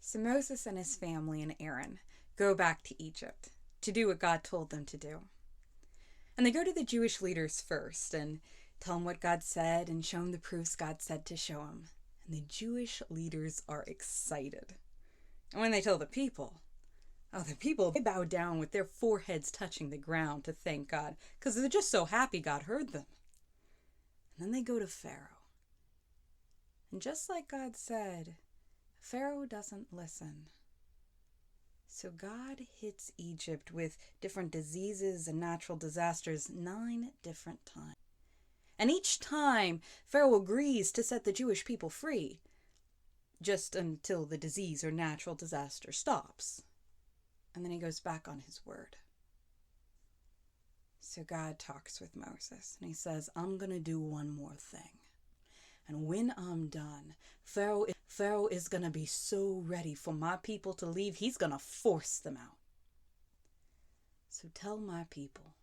So Moses and his family and Aaron go back to Egypt to do what God told them to do. And they go to the Jewish leaders first and tell them what God said and show them the proofs God said to show them. And the Jewish leaders are excited. And when they tell the people, they bow down with their foreheads touching the ground to thank God because they're just so happy God heard them. And then they go to Pharaoh. And just like God said, Pharaoh doesn't listen. So God hits Egypt with different diseases and natural disasters 9 different times. And each time, Pharaoh agrees to set the Jewish people free, just until the disease or natural disaster stops. And then he goes back on his word. So God talks with Moses, and he says, I'm going to do one more thing. And when I'm done, Pharaoh is going to be so ready for my people to leave, he's going to force them out. So tell my people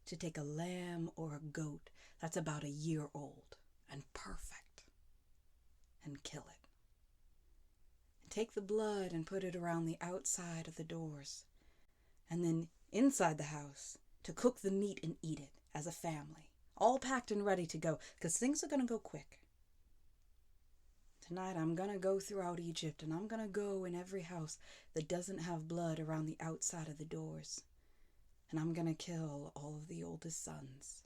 to take a lamb or a goat that's about a year old and perfect and kill it. And take the blood and put it around the outside of the doors. And then inside the house to cook the meat and eat it as a family. All packed and ready to go because things are going to go quick. Tonight I'm going to go throughout Egypt and I'm going to go in every house that doesn't have blood around the outside of the doors. And I'm going to kill all of the oldest sons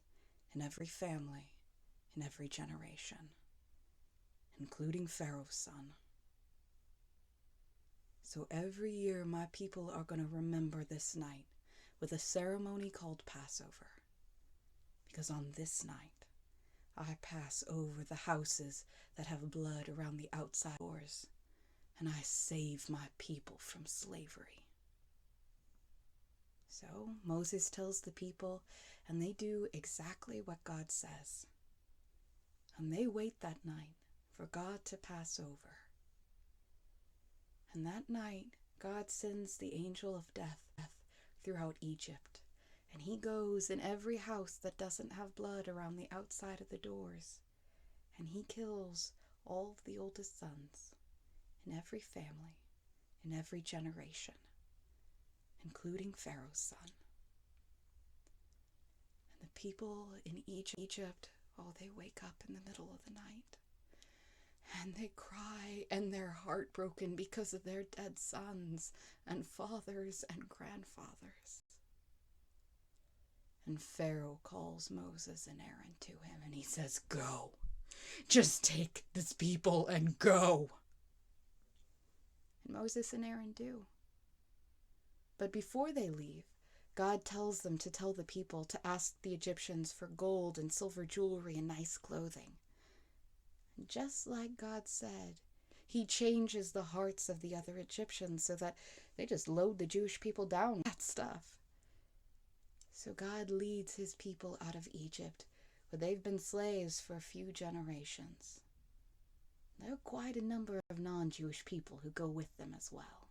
in every family, in every generation, including Pharaoh's son. So every year my people are going to remember this night with a ceremony called Passover. Because on this night, I pass over the houses that have blood around the outside doors, and I save my people from slavery. So Moses tells the people, and they do exactly what God says. And they wait that night for God to pass over. And that night, God sends the angel of death throughout Egypt. And he goes in every house that doesn't have blood around the outside of the doors. And he kills all of the oldest sons in every family, in every generation, including Pharaoh's son. And the people in Egypt, they wake up in the middle of the night. And they cry and they're heartbroken because of their dead sons and fathers and grandfathers. And Pharaoh calls Moses and Aaron to him and he says, go. Just take this people and go. And Moses and Aaron do. But before they leave, God tells them to tell the people to ask the Egyptians for gold and silver jewelry and nice clothing. And just like God said, he changes the hearts of the other Egyptians so that they just load the Jewish people down with that stuff. So God leads his people out of Egypt, where they've been slaves for a few generations. There are quite a number of non-Jewish people who go with them as well.